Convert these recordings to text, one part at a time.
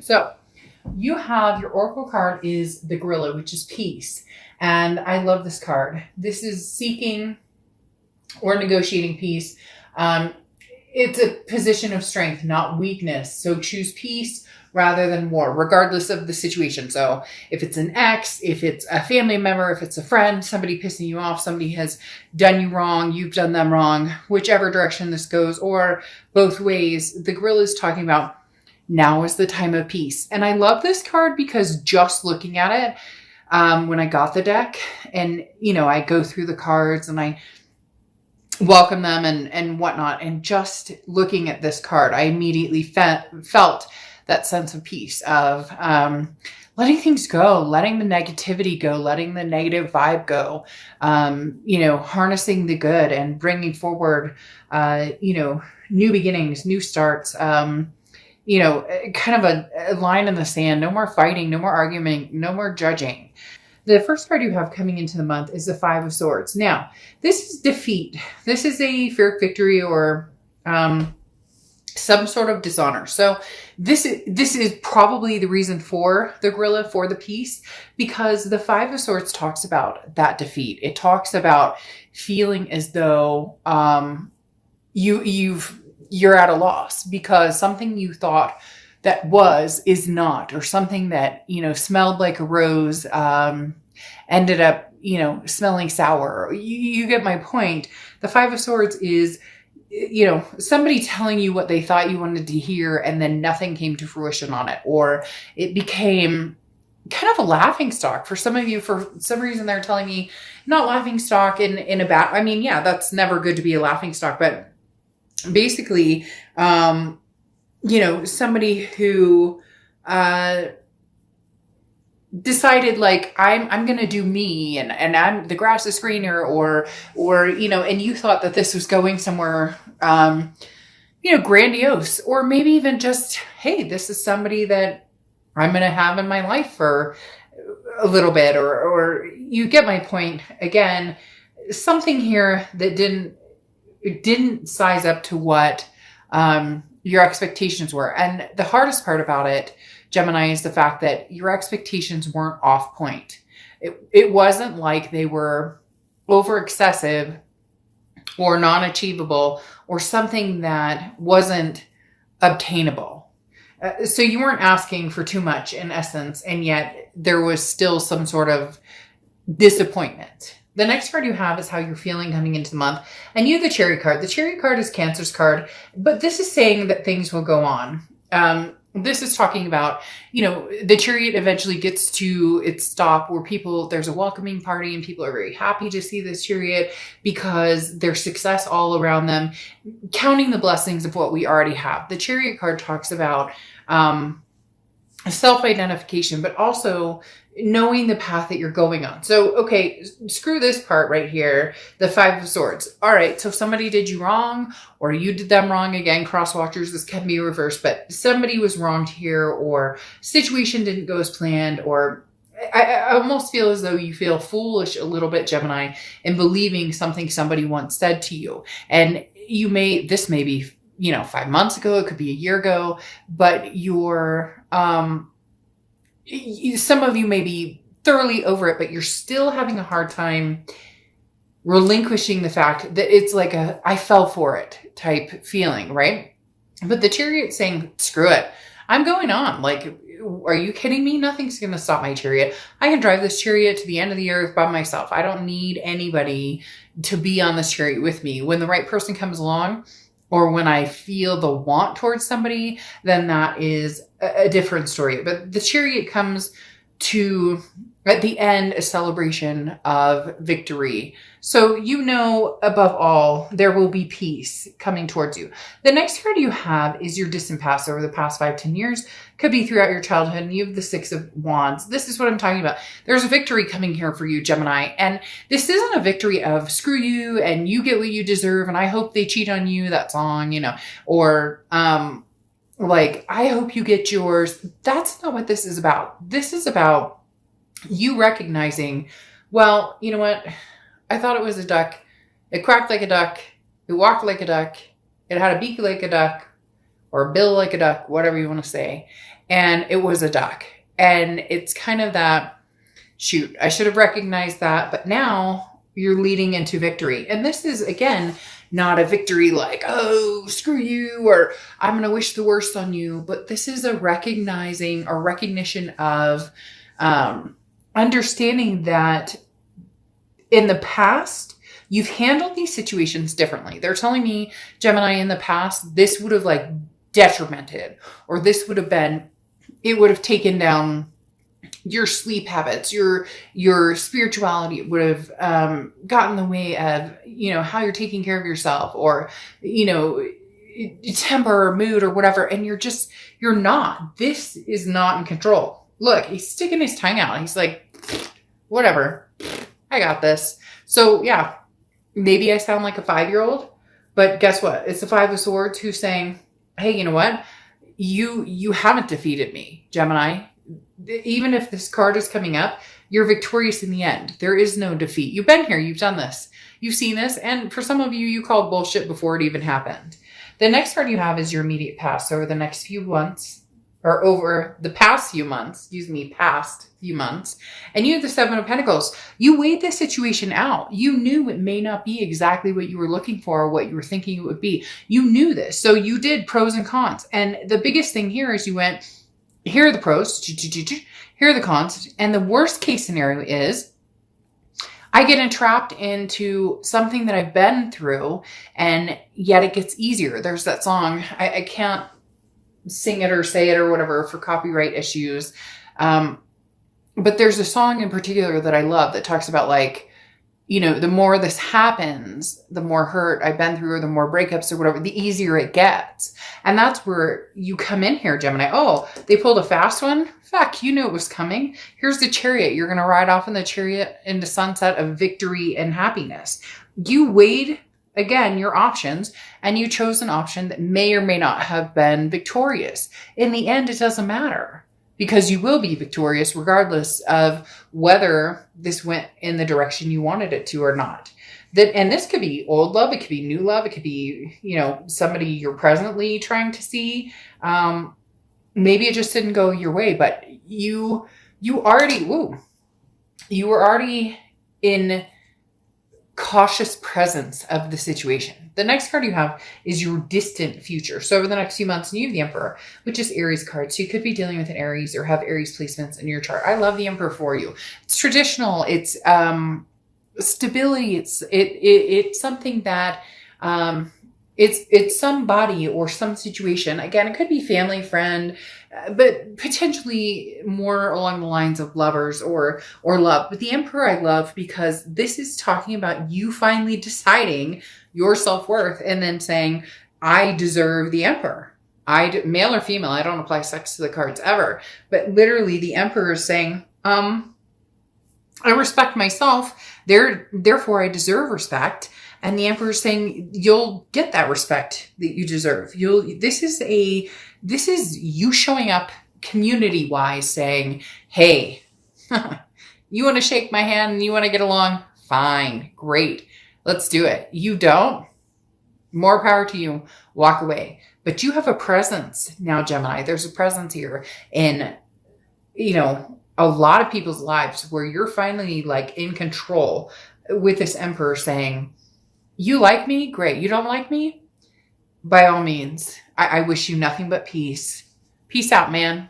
So you have your oracle card is the gorilla, which is peace. And I love this card. This is seeking or negotiating peace. Um, it's a position of strength, not weakness. So choose peace rather than war, regardless of the situation. So if it's an ex, if it's a family member, if it's a friend, somebody pissing you off, somebody has done you wrong, you've done them wrong, whichever direction this goes, or both ways, the gorilla is talking about now is the time of peace. And I love this card because just looking at it, when I got the deck and, I go through the cards and I welcome them and whatnot. And just looking at this card, I immediately felt that sense of peace of letting things go, letting the negativity go, letting the negative vibe go, harnessing the good and bringing forward, new beginnings, new starts, kind of a line in the sand. No more fighting, no more arguing, no more judging. The first card you have coming into the month is the Five of Swords. Now, this is defeat. This is a Pyrrhic victory or some sort of dishonor. So this is probably the reason for the gorilla, for the peace, because the Five of Swords talks about that defeat. It talks about feeling as though you're at a loss because something you thought that is not, or something that, smelled like a rose, ended up, smelling sour. You get my point. The Five of Swords is, somebody telling you what they thought you wanted to hear and then nothing came to fruition on it, or it became kind of a laughing stock for some of you. For some reason, they're telling me not laughing stock in a bad, yeah, that's never good to be a laughing stock, but basically, somebody who decided like I'm gonna do me and I'm the grass is greener or and you thought that this was going somewhere grandiose, or maybe even just, hey, this is somebody that I'm gonna have in my life for a little bit, or you get my point. Again, something here that didn't size up to what your expectations were. And the hardest part about it, Gemini, is the fact that your expectations weren't off point. It wasn't like they were over excessive or non-achievable or something that wasn't obtainable. So you weren't asking for too much in essence, and yet there was still some sort of disappointment. The next card you have is how you're feeling coming into the month. And you have the Chariot card. The Chariot card is Cancer's card, but this is saying that things will go on. This is talking about, the Chariot eventually gets to its stop where there's a welcoming party and people are very happy to see this Chariot because there's success all around them, counting the blessings of what we already have. The Chariot card talks about self-identification, but also knowing the path that you're going on. So, okay, screw this part right here, the Five of Swords. All right, so somebody did you wrong, or you did them wrong. Again, cross watchers, this can be reversed, but somebody was wronged here, or situation didn't go as planned, or I almost feel as though you feel foolish a little bit, Gemini, in believing something somebody once said to you. And this may be 5 months ago, it could be a year ago, but some of you may be thoroughly over it, but you're still having a hard time relinquishing the fact that it's like I fell for it type feeling, right? But the Chariot saying, screw it. I'm going on. Like, are you kidding me? Nothing's going to stop my Chariot. I can drive this Chariot to the end of the earth by myself. I don't need anybody to be on this Chariot with me. When the right person comes along, or when I feel the want towards somebody, then that is a different story. But the Chariot comes to, at the end, a celebration of victory. So above all, there will be peace coming towards you. The next card you have is your distant past over the past 5-10 years. Could be throughout your childhood, and you have the Six of Wands. This is what I'm talking about. There's a victory coming here for you, Gemini. And this isn't a victory of screw you and you get what you deserve and I hope they cheat on you, that song, or like, I hope you get yours. That's not what this is about. This is about you recognizing, well, you know what? I thought it was a duck. It quacked like a duck. It walked like a duck. It had a beak like a duck, or a bill like a duck, whatever you want to say. and it was a duck. And it's kind of that, shoot, I should have recognized that, but now you're leading into victory. And this is, again, not a victory like, oh, screw you, or I'm going to wish the worst on you. But this is a recognizing or recognition of understanding that in the past, you've handled these situations differently. They're telling me, Gemini, in the past, this would have like detrimented, or this would have been, it would have taken down your sleep habits, your spirituality. It would have gotten in the way of, how you're taking care of yourself, or, temper or mood or whatever. And you're not. This is not in control. Look, he's sticking his tongue out. He's like, whatever, I got this. So yeah, maybe I sound like a 5-year-old, but guess what? It's the Five of Swords who's saying, hey, you know what? You haven't defeated me, Gemini. Even if this card is coming up, you're victorious in the end. There is no defeat. You've been here. You've done this. You've seen this. And for some of you, you called bullshit before it even happened. The next card you have is your immediate past. Over the next few months, or over the past few months, past few months. And you have the Seven of Pentacles. You weighed this situation out. You knew it may not be exactly what you were looking for or what you were thinking it would be. You knew this. So you did pros and cons. And the biggest thing here is you went, here are the pros, here are the cons. And the worst case scenario is I get entrapped into something that I've been through, and yet it gets easier. There's that song. I can't sing it or say it or whatever for copyright issues. But there's a song in particular that I love that talks about like, the more this happens, the more hurt I've been through, or the more breakups or whatever, the easier it gets. And that's where you come in here, Gemini. Oh, they pulled a fast one? Fuck, you knew it was coming. Here's the Chariot. You're going to ride off in the Chariot into sunset of victory and happiness. You weighed, again, your options, and you chose an option that may or may not have been victorious. In the end, it doesn't matter, because you will be victorious regardless of whether this went in the direction you wanted it to or not. And this could be old love. It could be new love. It could be, somebody you're presently trying to see. Maybe it just didn't go your way, but you were already in cautious presence of the situation. The next card you have is your distant future. So over the next few months, you have the Emperor, which is Aries card. So you could be dealing with an Aries or have Aries placements in your chart. I love the Emperor for you. It's traditional. It's stability. It's something that it's somebody or some situation. Again, it could be family, friend, but potentially more along the lines of lovers or love. But the Emperor I love because this is talking about you finally deciding your self-worth and then saying, I deserve the Emperor. Male or female, I don't apply sex to the cards ever. But literally the Emperor is saying, I respect myself, therefore I deserve respect. And the Emperor is saying, you'll get that respect that you deserve. This is you showing up community-wise saying, hey, you want to shake my hand and you want to get along? Fine, great. Let's do it. You don't? More power to you. Walk away. But you have a presence now, Gemini. There's a presence here in, a lot of people's lives where you're finally like in control with this Emperor saying, you like me? Great. You don't like me? By all means, I wish you nothing but peace. Peace out, man.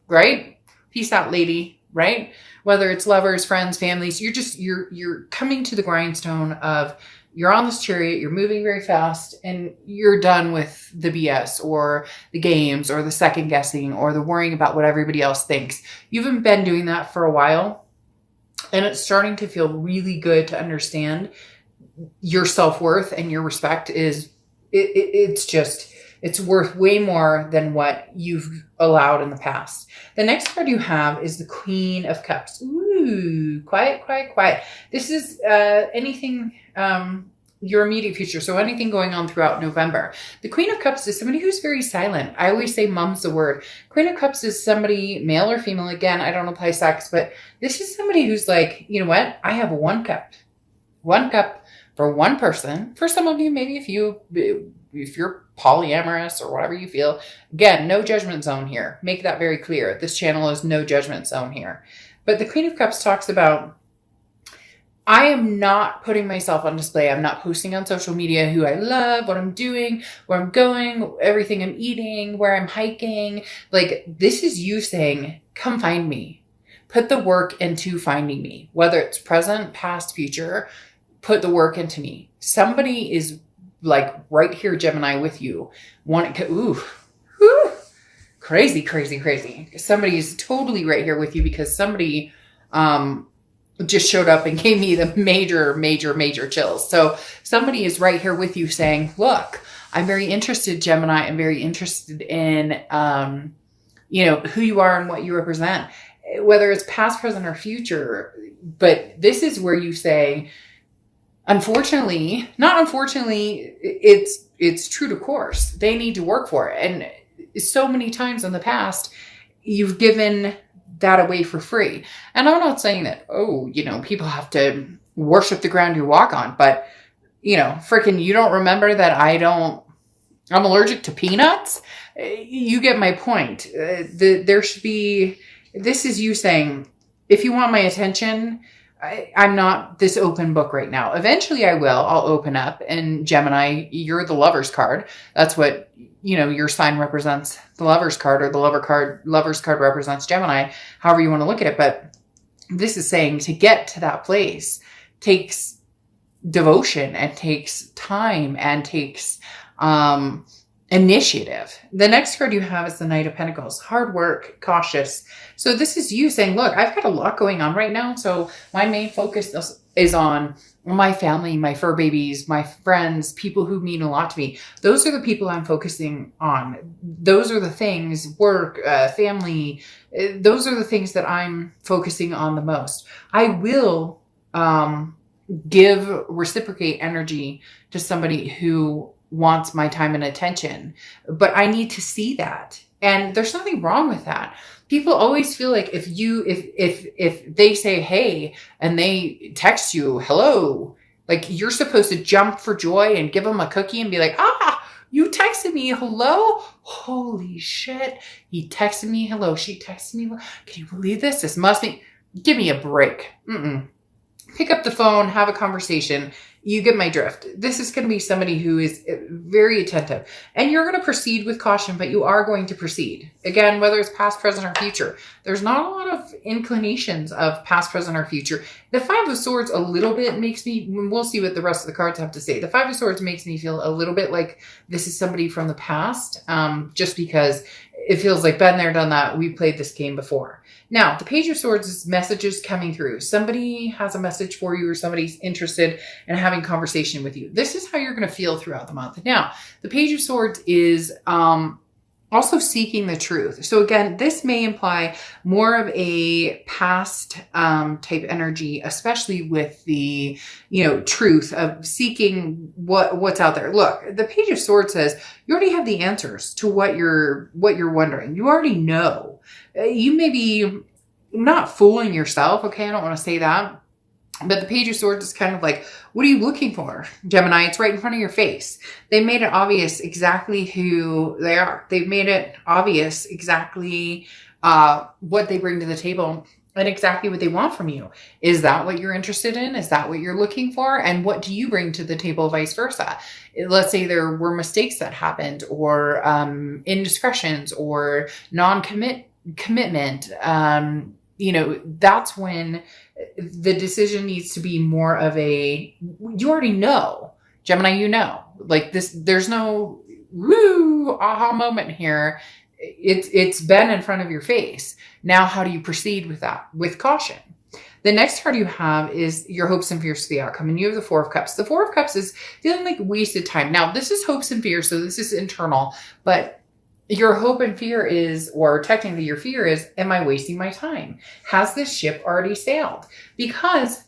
Right? Peace out, lady. Right? Whether it's lovers, friends, families, you're coming to the grindstone of you're on this chariot, you're moving very fast, and you're done with the BS or the games or the second guessing or the worrying about what everybody else thinks. You haven't been doing that for a while, and it's starting to feel really good to understand your self-worth and your respect is, it's worth way more than what you've allowed in the past. The next card you have is the Queen of Cups. Ooh, quiet, quiet, quiet. This is anything, your immediate future. So anything going on throughout November. The Queen of Cups is somebody who's very silent. I always say mum's the word. Queen of Cups is somebody, male or female. Again, I don't apply sex, but this is somebody who's like, you know what? I have one cup for one person. For some of you, maybe a few, if you're polyamorous or whatever you feel, again, no judgment zone here. Make that very clear. This channel is no judgment zone here. But the Queen of Cups talks about, I am not putting myself on display. I'm not posting on social media who I love, what I'm doing, where I'm going, everything I'm eating, where I'm hiking. Like, this is you saying, come find me. Put the work into finding me, whether it's present, past, future. Put the work into me. Somebody is like right here, Gemini, with you. Crazy, crazy, crazy. Somebody is totally right here with you because somebody just showed up and gave me the major, major, major chills. So somebody is right here with you saying, look, I'm very interested, Gemini. I'm very interested in, who you are and what you represent, whether it's past, present, or future. But this is where you say, unfortunately, not unfortunately, it's true to course. They need to work for it. And so many times in the past, you've given that away for free. And I'm not saying that, people have to worship the ground you walk on, but freaking, you don't remember that I'm allergic to peanuts? You get my point. There should be, this is you saying, if you want my attention, I'm not this open book right now. Eventually I will. I'll open up. And Gemini, you're the Lover's card. That's what, your sign represents, the Lover's card, or the Lover's card represents Gemini, however you want to look at it. But this is saying to get to that place takes devotion and takes time and takes initiative. The next card you have is the Knight of Pentacles. Hard work, cautious. So this is you saying, look, I've got a lot going on right now. So my main focus is on my family, my fur babies, my friends, people who mean a lot to me. Those are the people I'm focusing on. Those are the things, work, family. Those are the things that I'm focusing on the most. I will reciprocate energy to somebody who wants my time and attention, but I need to see that. And there's nothing wrong with that. People always feel like if they say, hey, and they text you, hello, like you're supposed to jump for joy and give them a cookie and be like, you texted me, hello? Holy shit. He texted me, hello. She texted me. Can you believe this? This must be, give me a break. Pick up the phone, have a conversation. You get my drift. This is going to be somebody who is very attentive, and you're going to proceed with caution, but you are going to proceed. Again, whether it's past, present, or future, there's not a lot of inclinations of past, present, or future. The Five of Swords a little bit makes me, we'll see what the rest of the cards have to say. The Five of Swords makes me feel a little bit like this is somebody from the past, just because it feels like been there, done that. We played this game before. Now, the Page of Swords is messages coming through. Somebody has a message for you, or somebody's interested in having conversation with you. This is how you're going to feel throughout the month. Now, the Page of Swords is also seeking the truth. So again, this may imply more of a past type energy, especially with the, truth of seeking what's out there. Look, the Page of Swords says you already have the answers to what you're wondering. You already know. You may be not fooling yourself. Okay. I don't want to say that. But the Page of Swords is kind of like, what are you looking for, Gemini? It's right in front of your face. They made it obvious exactly who they are. They've made it obvious exactly what they bring to the table and exactly what they want from you. Is that what you're interested in? Is that what you're looking for? And what do you bring to the table, vice versa? Let's say there were mistakes that happened, or indiscretions, or commitment. That's when the decision needs to be more of a, you already know, Gemini, like this, there's no aha moment here. It's been in front of your face. Now, how do you proceed with that? With caution. The next card you have is your hopes and fears for the outcome. And you have the Four of Cups. The Four of Cups is feeling like wasted time. Now, this is hopes and fears. So this is internal, but your hope and fear is, or technically your fear is, am I wasting my time? Has this ship already sailed? Because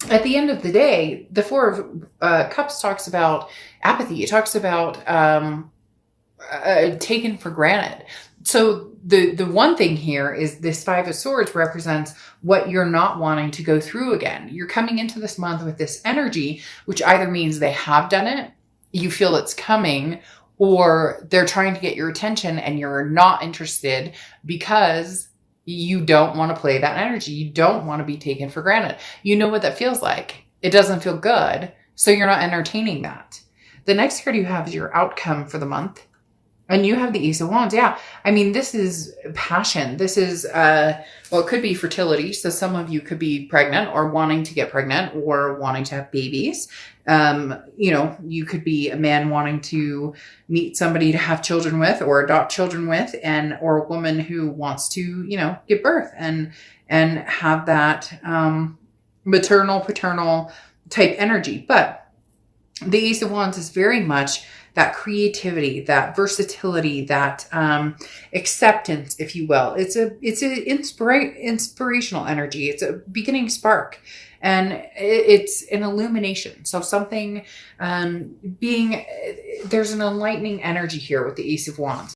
at the end of the day, the Four of Cups talks about apathy. It talks about taken for granted. So the one thing here is this Five of Swords represents what you're not wanting to go through again. You're coming into this month with this energy, which either means they have done it, you feel it's coming, or they're trying to get your attention and you're not interested because you don't want to play that energy. You don't want to be taken for granted. You know what that feels like. It doesn't feel good. So you're not entertaining that. The next card you have is your outcome for the month. And you have the Ace of Wands. Yeah. I mean, this is passion. This is, well, it could be fertility. So some of you could be pregnant or wanting to get pregnant or wanting to have babies. You know, you could be a man wanting to meet somebody to have children with or adopt children with, and, or a woman who wants to, you know, give birth and have that, maternal, paternal type energy. But the Ace of Wands is very much that creativity, that versatility, that acceptance, if you will. It's an inspirational energy. It's a beginning spark, and it's an illumination. So something there's an enlightening energy here with the Ace of Wands.